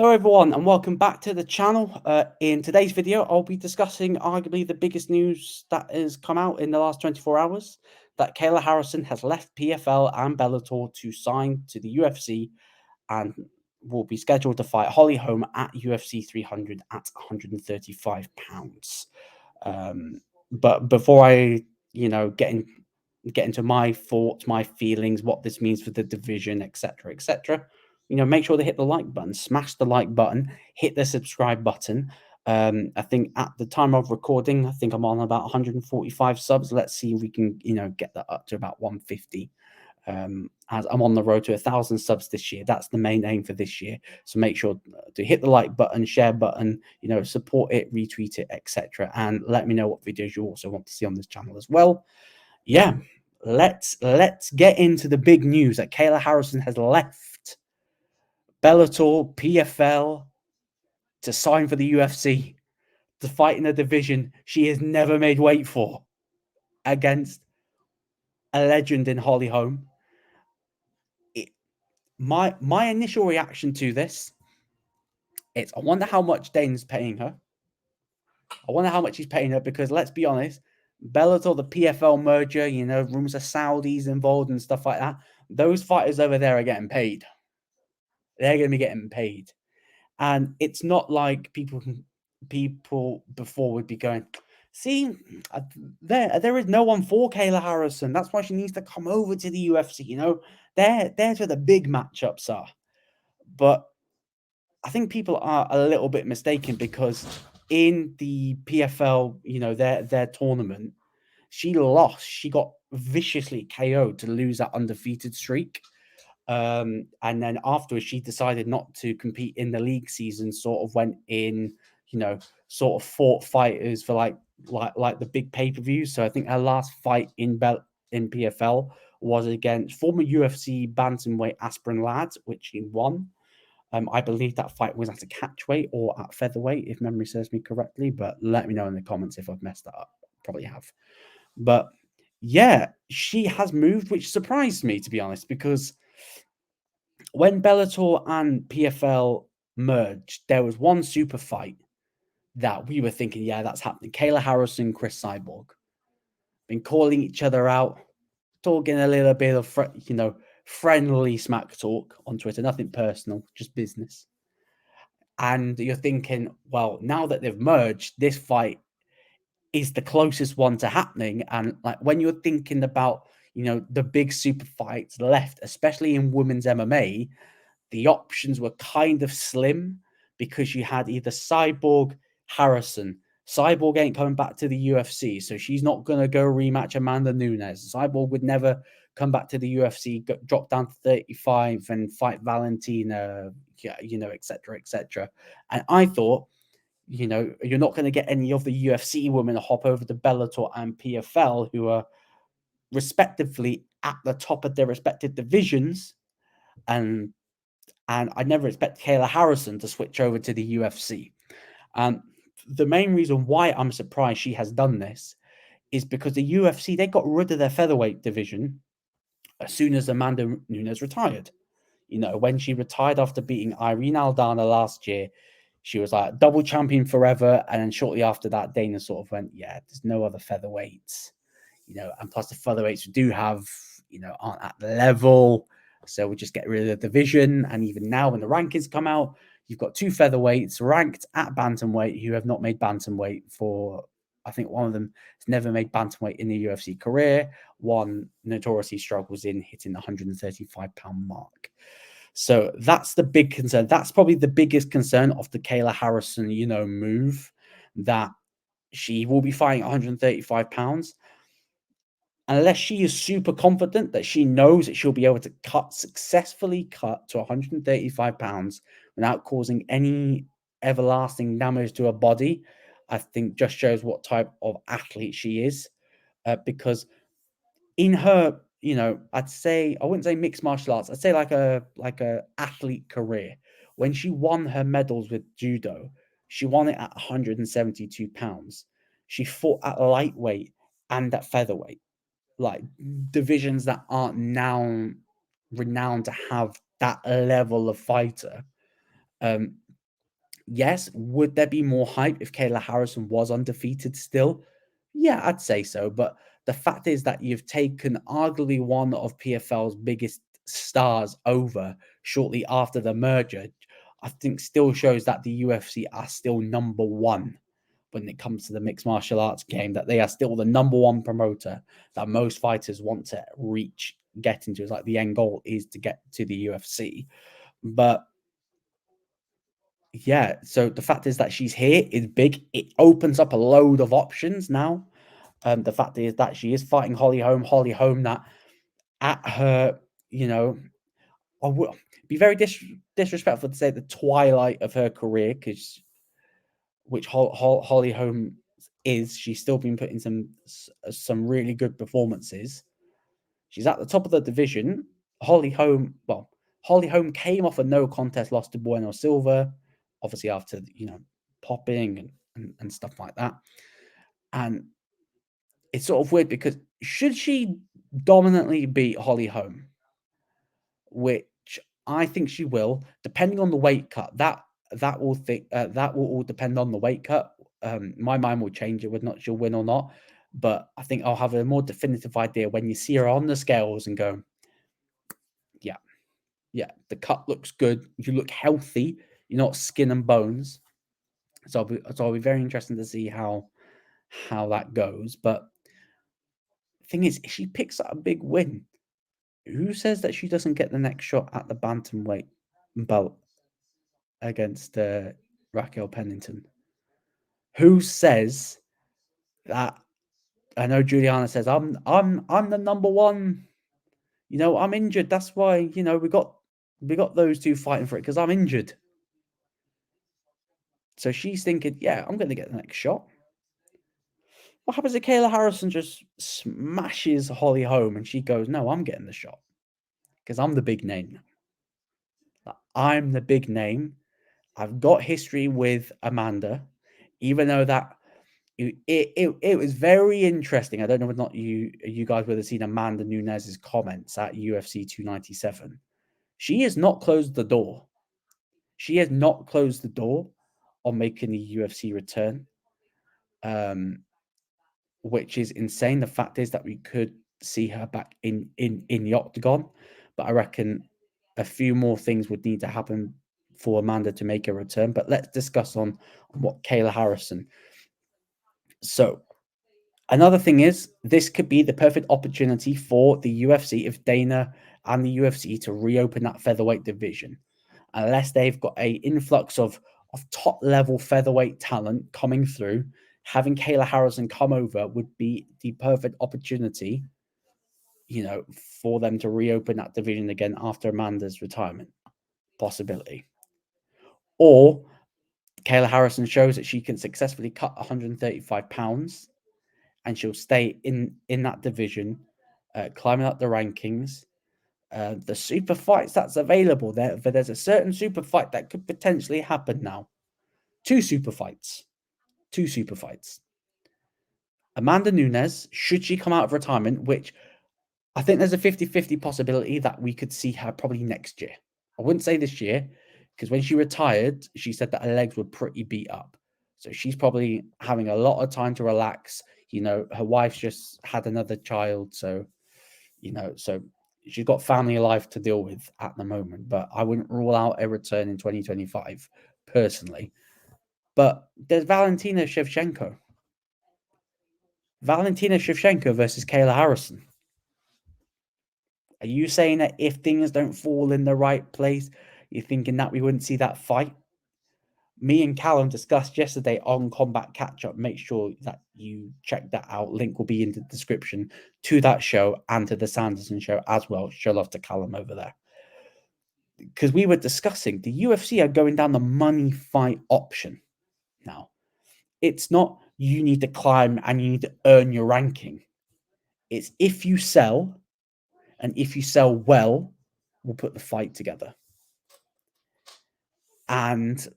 Hello everyone and welcome back to the channel. In today's video, I'll be discussing arguably the biggest news that has come out in the last 24 hours, that Kayla Harrison has left PFL and Bellator to sign to the UFC and will be scheduled to fight Holly Holm at UFC 300 at 135 pounds. But before I, get into my thoughts, my feelings, what this means for the division, etc., make sure to hit the like button, smash the like button, hit the subscribe button. I think at the time of recording, I think I'm on about 145 subs. Let's see if we can, get that up to about 150. As I'm on the road to 1,000 subs this year. That's the main aim for this year. So make sure to hit the like button, share button, support it, retweet it, etc. And let me know what videos you also want to see on this channel as well. Yeah, let's get into the big news that Kayla Harrison has left Bellator, PFL to sign for the UFC, to fight in a division she has never made weight for, against a legend in Holly Holm. My initial reaction to this, I wonder how much Dana's paying her. I wonder how much he's paying her because, let's be honest, Bellator, the PFL merger, rumors of Saudis involved and stuff like that. Those fighters over there are getting paid. They're going to be getting paid. And it's not like people before would be going, see, there is no one for Kayla Harrison. That's why she needs to come over to the UFC. There's where the big matchups are. But I think people are a little bit mistaken because in the PFL, their tournament, she lost. She got viciously KO'd to lose that undefeated streak. And then afterwards, she decided not to compete in the league season, sort of went in, sort of fought fighters for like the big pay-per-views. So I think her last fight in PFL was against former UFC bantamweight Aspinall lad, which she won. I believe that fight was at a catchweight or at featherweight, if memory serves me correctly. But let me know in the comments if I've messed that up. Probably have. But yeah, she has moved, which surprised me, to be honest, because when Bellator and PFL merged, there was one super fight that we were thinking, yeah, that's happening. Kayla Harrison, Chris Cyborg. Been calling each other out, talking a little bit of, friendly smack talk on Twitter, nothing personal, just business. And you're thinking, well, now that they've merged, this fight is the closest one to happening. And like when you're thinking about, the big super fights left, especially in women's MMA, the options were kind of slim because you had either Cyborg, Harrison. Cyborg ain't coming back to the UFC, so she's not going to go rematch Amanda Nunes. Cyborg would never come back to the UFC, drop down to 35 and fight Valentina, etc. And I thought, you're not going to get any of the UFC women to hop over to Bellator and PFL, who are respectively at the top of their respective divisions. And I never expect Kayla Harrison to switch over to the UFC. The main reason why I'm surprised she has done this is because the UFC, they got rid of their featherweight division as soon as Amanda Nunes retired. When she retired after beating Irene Aldana last year, she was like double champion forever. And then shortly after that, Dana sort of went, yeah, there's no other featherweights, and plus the featherweights we do have, aren't at the level. So we just get rid of the division. And even now when the rankings come out, you've got two featherweights ranked at bantamweight who have not made bantamweight for, I think one of them has never made bantamweight in the UFC career. One notoriously struggles in hitting the 135-pound mark. So that's the big concern. That's probably the biggest concern of the Kayla Harrison, move, that she will be fighting 135 pounds. Unless she is super confident that she knows that she'll be able to successfully cut to 135 pounds without causing any everlasting damage to her body, I think just shows what type of athlete she is. Because in her, I'd say, I wouldn't say mixed martial arts, I'd say like a athlete career. When she won her medals with judo, she won it at 172 pounds. She fought at lightweight and at featherweight, like divisions that aren't now renowned to have that level of fighter. Yes, would there be more hype if Kayla Harrison was undefeated still? Yeah, I'd say so. But the fact is that you've taken arguably one of PFL's biggest stars over shortly after the merger, I think still shows that the UFC are still number one when it comes to the mixed martial arts game, that they are still the number one promoter that most fighters want to reach, get into. It's like the end goal is to get to the UFC. But yeah, so the fact is that she's here is big. It opens up a load of options now. The fact is that she is fighting Holly Holm. Holly Holm, that at her, I would be very disrespectful to say the twilight of her career, because which Holly Holm is, she's still been putting some really good performances. She's at the top of the division. Holly Holm came off a no contest loss to Bueno Silva, obviously after popping and stuff like that. And it's sort of weird because should she dominantly beat Holly Holm, which I think she will, depending on the weight cut. That will all depend on the weight cut. My mind will change it whether or not she'll win or not. But I think I'll have a more definitive idea when you see her on the scales and go, yeah, the cut looks good. You look healthy. You're not skin and bones. So it'll be very interesting to see how that goes. But the thing is, if she picks up a big win, who says that she doesn't get the next shot at the bantamweight belt against Raquel Pennington? Who says that? I know Juliana says I'm the number one. I'm injured. That's why we got those two fighting for it, because I'm injured. So she's thinking, yeah, I'm going to get the next shot. What happens if Kayla Harrison just smashes Holly Holm and she goes, no, I'm getting the shot because I'm the big name. I'm the big name. I've got history with Amanda, even though that it was very interesting. I don't know whether or not you guys would have seen Amanda Nunes's comments at UFC 297. She has not closed the door. She has not closed the door on making the UFC return. Which is insane. The fact is that we could see her back in the octagon, but I reckon a few more things would need to happen for Amanda to make a return. But let's discuss on what Kayla Harrison. So another thing is, this could be the perfect opportunity for the UFC, if Dana and the UFC, to reopen that featherweight division, unless they've got a influx of top level featherweight talent coming through. Having Kayla Harrison come over would be the perfect opportunity, for them to reopen that division again after Amanda's retirement possibility. Or Kayla Harrison shows that she can successfully cut 135 pounds and she'll stay in that division, climbing up the rankings. The super fights that's available there, but there's a certain super fight that could potentially happen now. Two super fights. Amanda Nunes, should she come out of retirement, which I think there's a 50-50 possibility that we could see her probably next year. I wouldn't say this year, because when she retired, she said that her legs were pretty beat up. So she's probably having a lot of time to relax. Her wife's just had another child. So, so she's got family life to deal with at the moment. But I wouldn't rule out a return in 2025, personally. But there's Valentina Shevchenko. Valentina Shevchenko versus Kayla Harrison. Are you saying that if things don't fall in the right place, you're thinking that we wouldn't see that fight? Me and Callum discussed yesterday on Combat Catch Up. Make sure that you check that out. Link will be in the description to that show and to the Sanderson Show as well. Show love to Callum over there. Because we were discussing the UFC are going down the money fight option now. It's not you need to climb and you need to earn your ranking. It's if you sell, and if you sell well, we'll put the fight together. And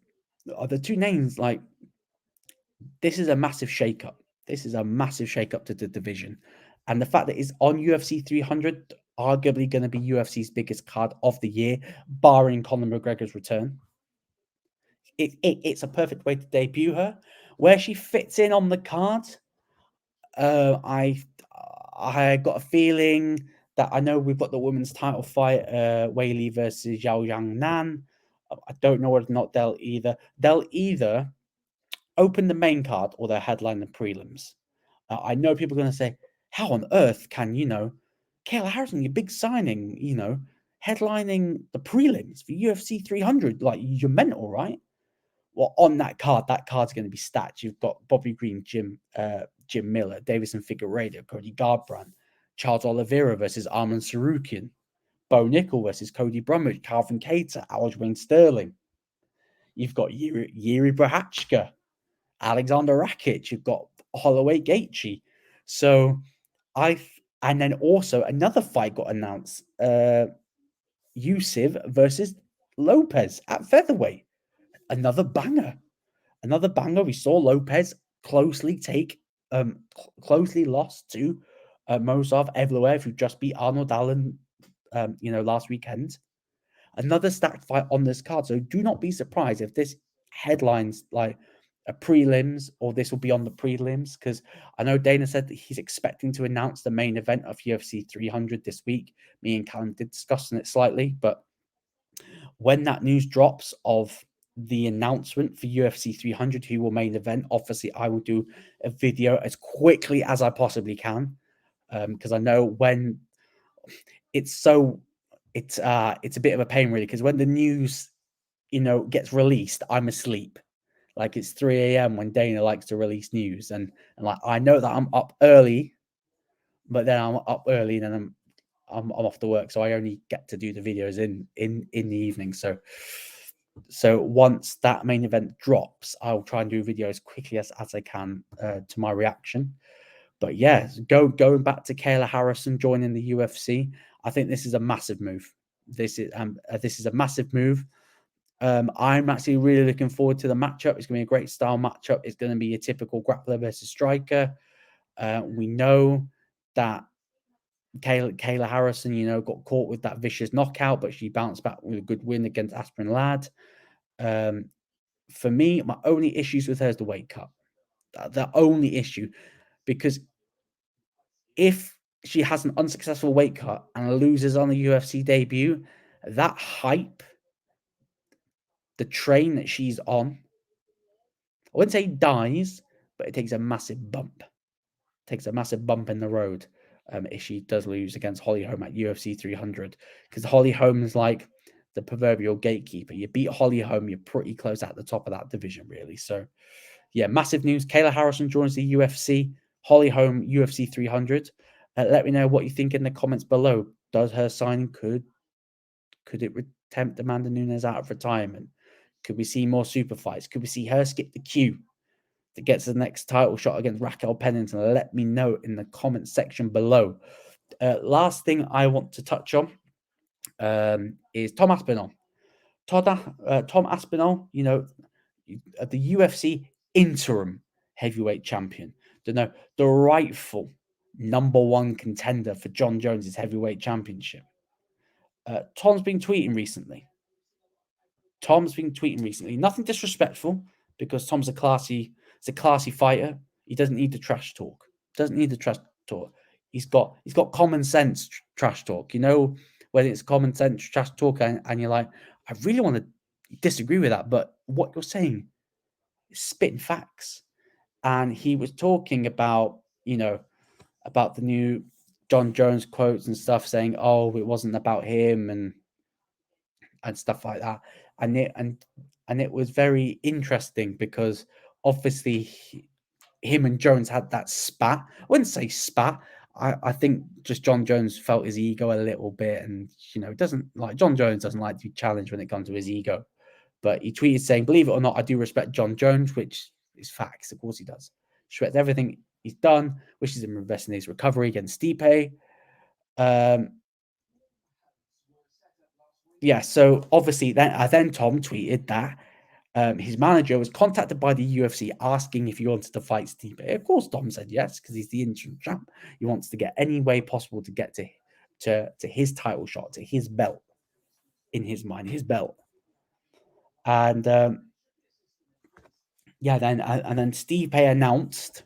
the two names, like, this is a massive shakeup. This is a massive shakeup to the division. And the fact that it's on UFC 300, arguably going to be UFC's biggest card of the year, barring Conor McGregor's return. it's a perfect way to debut her. Where she fits in on the card, I got a feeling that I know we've got the women's title fight, Wei Li versus Zhao Yang Nan. I don't know whether or not they'll either open the main card or they'll headline the prelims. I know people are going to say, how on earth can, Kayla Harrison, your big signing, headlining the prelims for UFC 300? Like, you're mental, right? Well, on that card's going to be stacked. You've got Bobby Green, Jim Miller, Davison Figueiredo, Cody Garbrandt, Charles Oliveira versus Arman Sarukian, Bo Nickel versus Cody Brumage, Calvin Kattar, Aljamain Sterling. You've got Yuri Prochazka, Alexander Rakic. You've got Holloway Gaethje. So and then also another fight got announced. Yusuf versus Lopez at featherweight. Another banger. We saw Lopez closely lost to Mozov Evloev, who just beat Arnold Allen, last weekend. Another stacked fight on this card. So do not be surprised if this headlines like a prelims, or this will be on the prelims, because I know Dana said that he's expecting to announce the main event of UFC 300 this week. Me and Callum did discuss it slightly, but when that news drops of the announcement for UFC 300, who will main event, obviously I will do a video as quickly as I possibly can, because I know when it's a bit of a pain, really, because when the news gets released, I'm asleep. Like, it's 3 a.m. when Dana likes to release news, and like, I know that I'm up early, but then I'm up early and then I'm off to work, so I only get to do the videos in the evening. So once that main event drops, I'll try and do a video as quickly as I can to my reaction. But yeah, going back to Kayla Harrison joining the UFC, I think this is a massive move. This is a massive move. I'm actually really looking forward to the matchup. It's going to be a great style matchup. It's going to be a typical grappler versus striker. We know that Kayla Harrison, got caught with that vicious knockout, but she bounced back with a good win against Aspinall. For me, my only issues with her is the weight cut. The only issue, because if she has an unsuccessful weight cut and loses on the UFC debut, that hype, the train that she's on, I wouldn't say dies, but it takes a massive bump. In the road if she does lose against Holly Holm at UFC 300, because Holly Holm is like the proverbial gatekeeper. You beat Holly Holm, you're pretty close at the top of that division, really. So yeah, massive news. Kayla Harrison joins the UFC. Holly Holm, UFC 300. Let me know what you think in the comments below. Does her signing could it tempt Amanda Nunes out of retirement? Could we see more super fights? Could we see her skip the queue that gets the next title shot against Raquel Pennington? Let me know in the comment section below. Last thing I want to touch on is Tom Aspinall. Tom Aspinall, the UFC interim heavyweight champion, the rightful number one contender for John Jones's heavyweight championship. Tom's been tweeting recently. Nothing disrespectful, because Tom's a classy fighter. He doesn't need the trash talk. He's got common sense trash talk. When it's common sense trash talk, and you're like, I really want to disagree with that, but what you're saying is spitting facts. And he was talking about, about the new John Jones quotes and stuff, saying, "Oh, it wasn't about him," and stuff like that. And it was very interesting, because obviously him and Jones had that spat. I wouldn't say spat. I think just John Jones felt his ego a little bit, and John Jones doesn't like to be challenged when it comes to his ego. But he tweeted saying, "Believe it or not, I do respect John Jones," which is facts. Of course he does. Respect everything he's done. Wishes him the best in his recovery against Stipe. Yeah, so obviously then Tom tweeted that his manager was contacted by the UFC asking if he wanted to fight Stipe. Of course, Tom said yes, because he's the interim champ. He wants to get any way possible to get to his title shot, to his belt, in his mind, his belt. And yeah, then Stipe announced.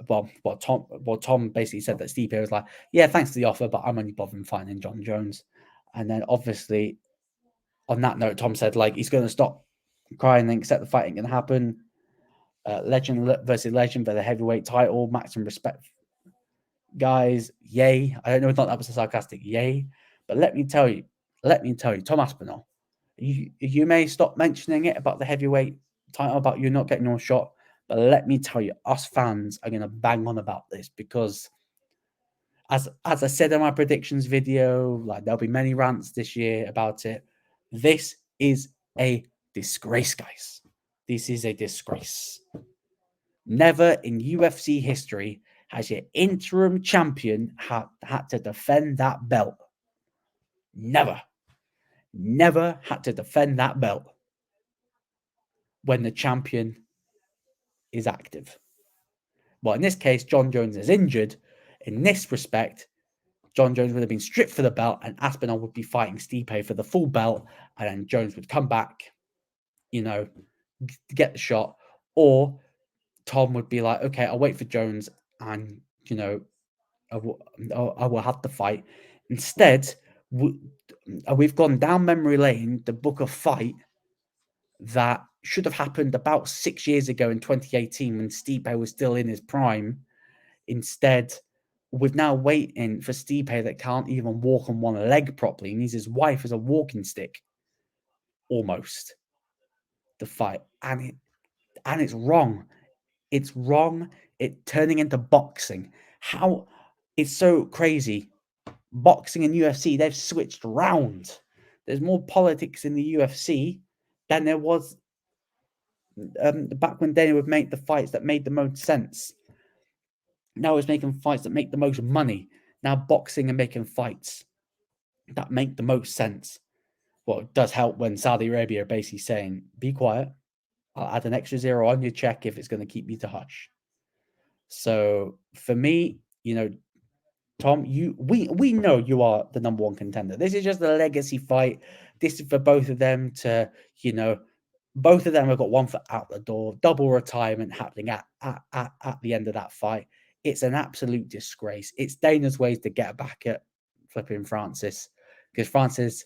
Tom basically said that Stipe was like, yeah, thanks for the offer, but I'm only bothering fighting John Jones. And then obviously on that note, Tom said like he's going to stop crying and accept the fight ain't going to happen. Legend versus legend for the heavyweight title, maximum respect, guys. Yay! I don't know if that was a sarcastic yay, but let me tell you, Tom Aspinall, you may stop mentioning it about the heavyweight title, about you not getting your shot, but let me tell you, us fans are going to bang on about this because, as I said in my predictions video, like there'll be many rants this year about it. This is a disgrace, guys. This is a disgrace. Never in UFC history has your interim champion had to defend that belt. Never had to defend that belt when the champion is active. Well, in this case, John Jones is injured. In this respect, John Jones would have been stripped for the belt and Aspinall would be fighting Stipe for the full belt, and then Jones would come back, to get the shot. Or Tom would be like, okay, I'll wait for Jones and, I will have the fight. Instead, we've gone down memory lane to book a fight that should have happened about 6 years ago in 2018 when Stipe was still in his prime. Instead, we're now waiting for Stipe that can't even walk on one leg properly. He needs his wife as a walking stick, almost, to fight. And it's wrong. It's wrong. It's turning into boxing. How it's so crazy. Boxing and UFC, they've switched around. There's more politics in the UFC than there was back when Dana would make the fights that made the most sense. Now it's making fights that make the most money. Now boxing and making fights that make the most sense. Well, it does help when Saudi Arabia are basically saying, be quiet. I'll add an extra zero on your check if it's going to keep you to hush. So for me, Tom, we know you are the number one contender. This is just a legacy fight. This is for both of them to, both of them have got one foot out the door. Double retirement happening at the end of that fight. It's an absolute disgrace. It's Dana's ways to get back at flipping Francis, because Francis,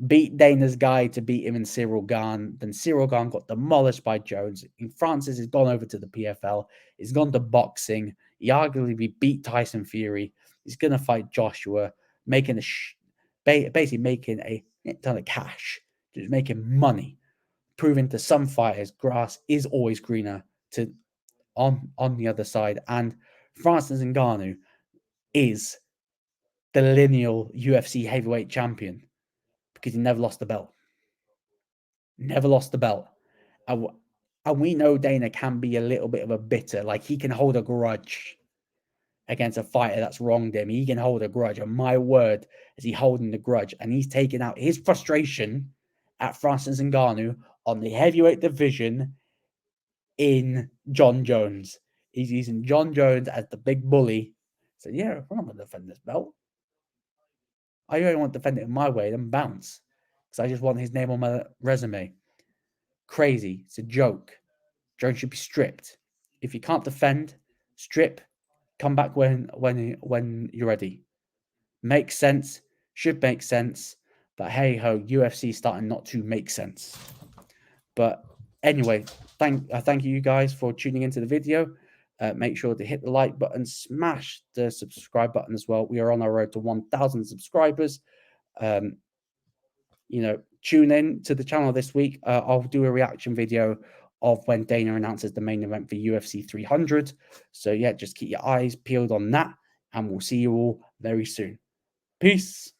beat Dana's guy to beat him in Cyril Gane. Then Cyril Gane got demolished by Jones. And Francis has gone over to the PFL. He's gone to boxing. He arguably beat Tyson Fury. He's going to fight Joshua, making basically making a ton of cash, just making money, proving to some fighters grass is always greener on the other side. And Francis Ngannou is the lineal UFC heavyweight champion because he never lost the belt. Never lost the belt. And we know Dana can be a little bit of a bitter. Like, he can hold a grudge against a fighter that's wronged him. He can hold a grudge. And my word, is he holding the grudge. And he's taking out his frustration at Francis Ngannou on the heavyweight division in John Jones. He's using John Jones as the big bully. So, yeah, I'm going to defend this belt. I only want to defend it in my way, then bounce. Because I just want his name on my resume. Crazy. It's a joke. Jones should be stripped. If you can't defend, strip. Come back when you're ready. Makes sense. Should make sense. But hey ho, UFC starting not to make sense. But anyway, thank you guys for tuning into the video. Make sure to hit the like button, smash the subscribe button as well. We are on our road to 1,000 subscribers. Tune in to the channel this week. I'll do a reaction video of when Dana announces the main event for UFC 300. So yeah, just keep your eyes peeled on that, and we'll see you all very soon. Peace.